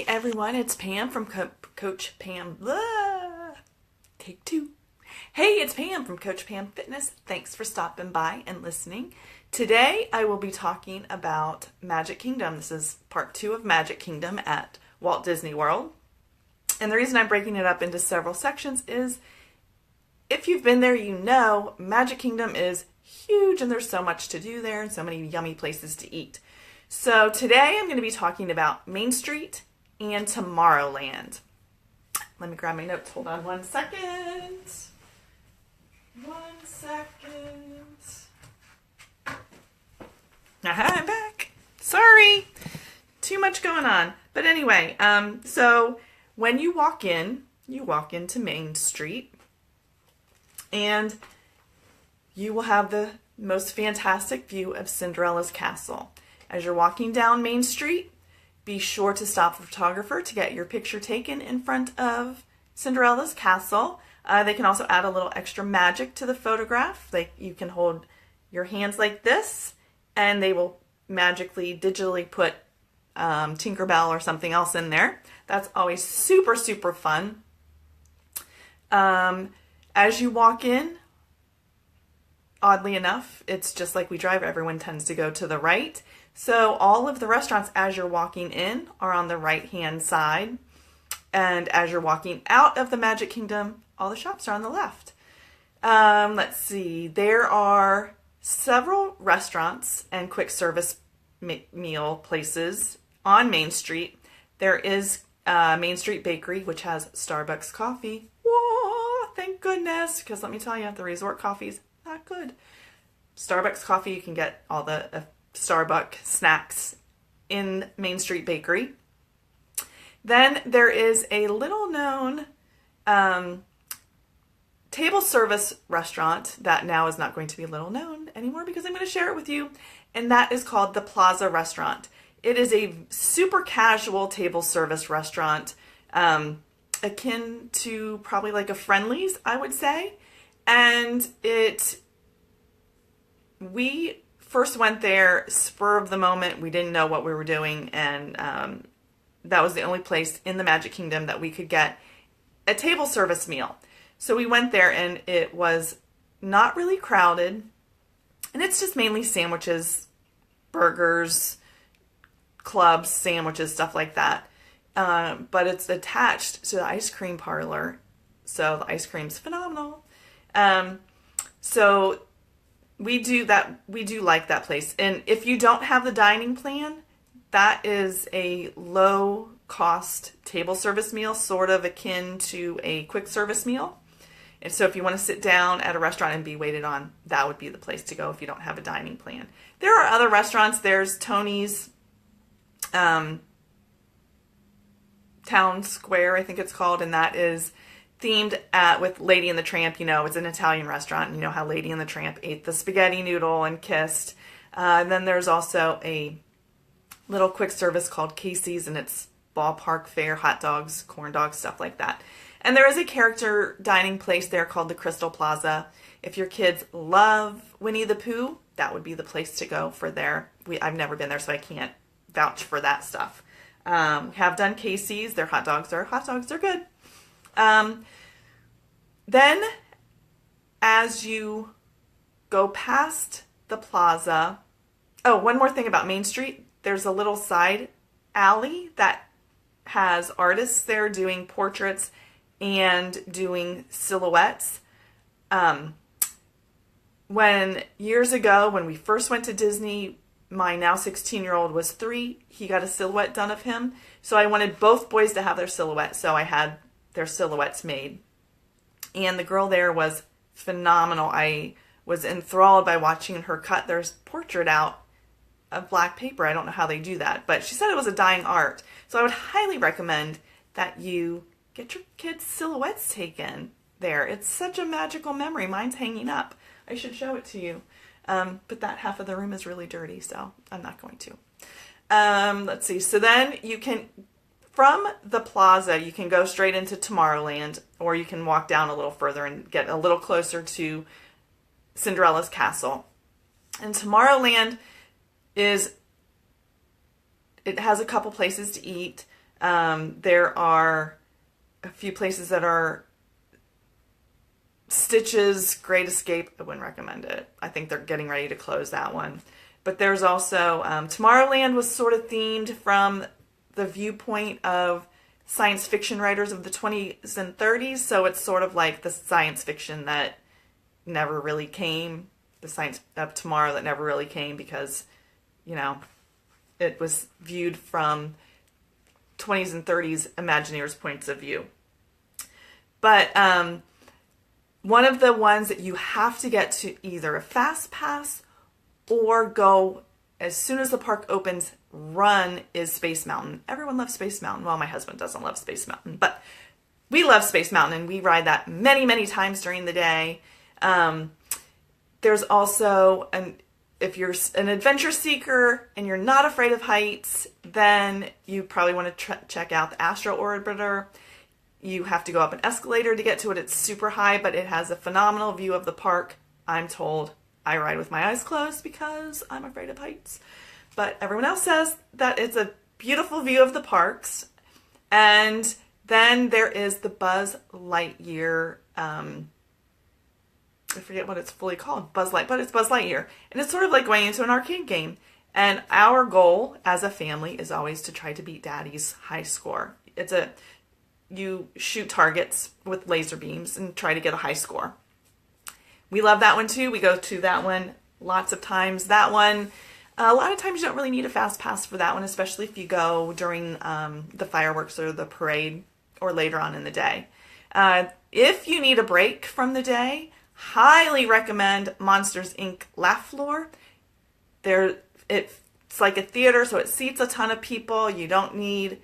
everyone, it's Pam from Coach Pam. Blah. Take two. Hey, it's Pam from Coach Pam Fitness. Thanks for stopping by and listening. Today I will be talking about Magic Kingdom. This is part 2 of Magic Kingdom at Walt Disney World. And the reason I'm breaking it up into several sections is if you've been there, you know Magic Kingdom is huge and there's so much to do there and so many yummy places to eat. So today I'm going to be talking about Main Street and Tomorrowland. Let me grab my notes. Hold on 1 second. 1 second. Aha, I'm back. Sorry. Too much going on. But anyway, so when you walk into Main Street and you will have the most fantastic view of Cinderella's castle. As you're walking down Main Street, be sure to stop the photographer to get your picture taken in front of Cinderella's castle. They can also add a little extra magic to the photograph. Like you can hold your hands like this and they will magically, digitally put Tinkerbell or something else in there. That's always super, super fun. As you walk in, oddly enough, it's just like we drive. Everyone tends to go to the right. So all of the restaurants as you're walking in are on the right-hand side. And as you're walking out of the Magic Kingdom, all the shops are on the left. Let's see. There are several restaurants and quick service meal places on Main Street. There is Main Street Bakery, which has Starbucks coffee. Whoa, thank goodness. Because let me tell you, the resort coffee's not good. Starbucks coffee, you can get all the Starbucks snacks in Main Street Bakery. Then there is a little known table service restaurant that now is not going to be little known anymore because I'm going to share it with you, and that is called the Plaza Restaurant. It is a super casual table service restaurant, akin to probably like a Friendly's, I would say. And we first went there spur of the moment. We didn't know what we were doing, and that was the only place in the Magic Kingdom that we could get a table service meal. So we went there, and it was not really crowded, and it's just mainly sandwiches, burgers, clubs, sandwiches, stuff like that. But it's attached to the ice cream parlor, so the ice cream's phenomenal. So we do like that place. And if you don't have the dining plan, that is a low cost table service meal, sort of akin to a quick service meal. And so if you want to sit down at a restaurant and be waited on, that would be the place to go if you don't have a dining plan. There are other restaurants. There's Tony's Town Square, I think it's called, and that is themed with Lady and the Tramp. You know, it's an Italian restaurant. You know how Lady and the Tramp ate the spaghetti noodle and kissed. And then there's also a little quick service called Casey's, and it's ballpark fare, hot dogs, corn dogs, stuff like that. And there is a character dining place there called the Crystal Plaza. If your kids love Winnie the Pooh, that would be the place to go for there. I've never been there, so I can't vouch for that stuff. We have done Casey's. Their hot dogs are good. Then as you go past the plaza, oh, one more thing about Main Street. There's a little side alley that has artists there doing portraits and doing silhouettes. Years ago, when we first went to Disney, my now 16-year-old was 3. He got a silhouette done of him. So I wanted both boys to have their silhouette. So I had their silhouettes made. And the girl there was phenomenal. I was enthralled by watching her cut their portrait out of black paper. I don't know how they do that, but she said it was a dying art. So I would highly recommend that you get your kids' silhouettes taken there. It's such a magical memory. Mine's hanging up. I should show it to you. But that half of the room is really dirty, so I'm not going to. Let's see. So then you can, from the plaza, you can go straight into Tomorrowland, or you can walk down a little further and get a little closer to Cinderella's castle. And Tomorrowland it has a couple places to eat. There are a few places that are Stitch's Great Escape. I wouldn't recommend it. I think they're getting ready to close that one. But there's also Tomorrowland was sort of themed from the viewpoint of science fiction writers of the 20s and 30s. So it's sort of like the science fiction that never really came, the science of tomorrow that never really came because, you know, it was viewed from 20s and 30s Imagineers' points of view. But one of the ones that you have to get to either a fast pass or go as soon as the park opens, run is Space Mountain. Everyone loves Space Mountain. Well, my husband doesn't love Space Mountain, but we love Space Mountain and we ride that many, many times during the day. There's also, if you're an adventure seeker and you're not afraid of heights, then you probably want to check out the Astro Orbiter. You have to go up an escalator to get to it. It's super high, but it has a phenomenal view of the park. I'm told I ride with my eyes closed because I'm afraid of heights. But everyone else says that it's a beautiful view of the parks. And then there is the Buzz Lightyear, I forget what it's fully called, but it's Buzz Lightyear. And it's sort of like going into an arcade game. And our goal as a family is always to try to beat Daddy's high score. You shoot targets with laser beams and try to get a high score. We love that one too. We go to that one lots of times. That one, a lot of times you don't really need a fast pass for that one, especially if you go during the fireworks or the parade or later on in the day. If you need a break from the day, highly recommend Monsters, Inc. Laugh Floor. It's like a theater, so it seats a ton of people. You don't need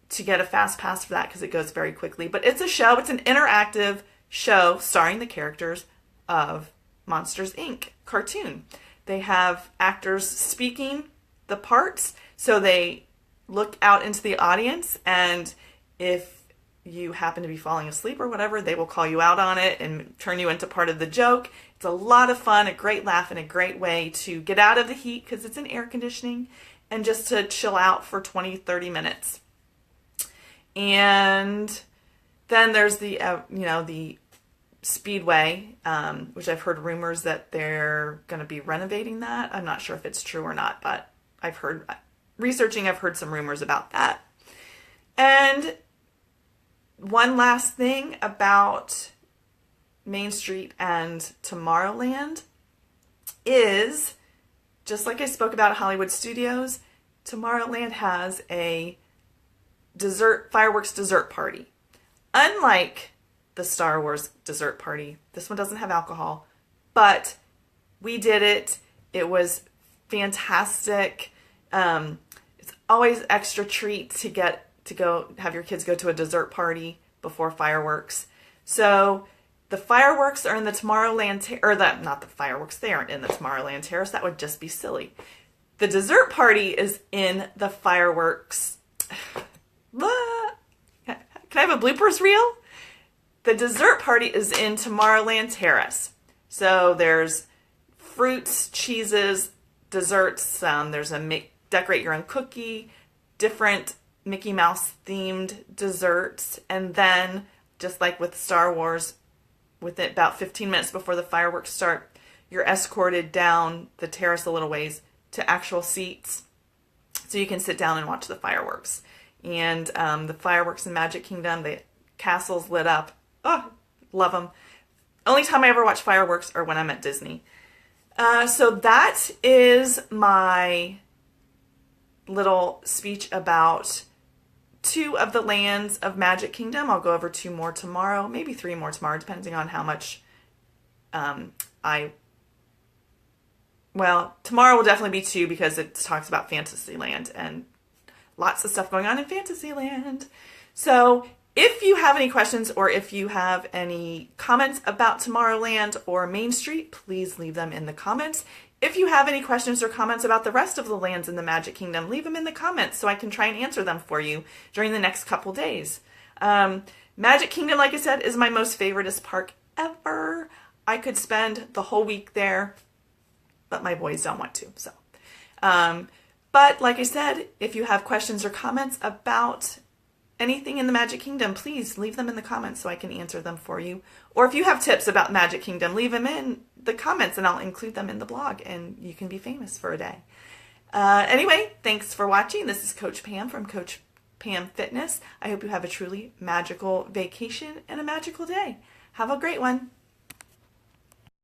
to get a fast pass for that because it goes very quickly. But it's a show. It's an interactive show starring the characters of Monsters, Inc. cartoon. They have actors speaking the parts, so they look out into the audience, and if you happen to be falling asleep or whatever, they will call you out on it and turn you into part of the joke. It's a lot of fun, a great laugh, and a great way to get out of the heat because it's in air conditioning and just to chill out for 20-30 minutes. And then there's the the Speedway, which I've heard rumors that they're going to be renovating that. I'm not sure if it's true or not, but I've heard some rumors about that. And one last thing about Main Street and Tomorrowland is, just like I spoke about at Hollywood Studios, Tomorrowland has a fireworks dessert party. Unlike the Star Wars dessert party, this one doesn't have alcohol, but we did it. It was fantastic. It's always extra treat to get to go have your kids go to a dessert party before fireworks. So the fireworks are in the Tomorrowland, not the fireworks, they aren't in the Tomorrowland Terrace. That would just be silly. The dessert party is in the fireworks. Can I have a bloopers reel? The dessert party is in Tomorrowland Terrace. So there's fruits, cheeses, desserts. There's a decorate your own cookie, different Mickey Mouse themed desserts. And then, just like with Star Wars, within about 15 minutes before the fireworks start, you're escorted down the terrace a little ways to actual seats so you can sit down and watch the fireworks. And the fireworks in Magic Kingdom, the castle's lit up. Oh, love them. Only time I ever watch fireworks are when I'm at Disney. So that is my little speech about 2 of the lands of Magic Kingdom. I'll go over 2 more tomorrow, maybe 3 more tomorrow, depending on how much well, tomorrow will definitely be 2 because it talks about Fantasyland and lots of stuff going on in Fantasyland. So if you have any questions or if you have any comments about Tomorrowland or Main Street, please leave them in the comments. If you have any questions or comments about the rest of the lands in the Magic Kingdom, leave them in the comments so I can try and answer them for you during the next couple days. Magic Kingdom, like I said, is my most favoriteest park ever. I could spend the whole week there, but my boys don't want to. So, but like I said, if you have questions or comments about anything in the Magic Kingdom, please leave them in the comments so I can answer them for you. Or if you have tips about Magic Kingdom, leave them in the comments and I'll include them in the blog and you can be famous for a day. Anyway, thanks for watching. This is Coach Pam from Coach Pam Fitness. I hope you have a truly magical vacation and a magical day. Have a great one.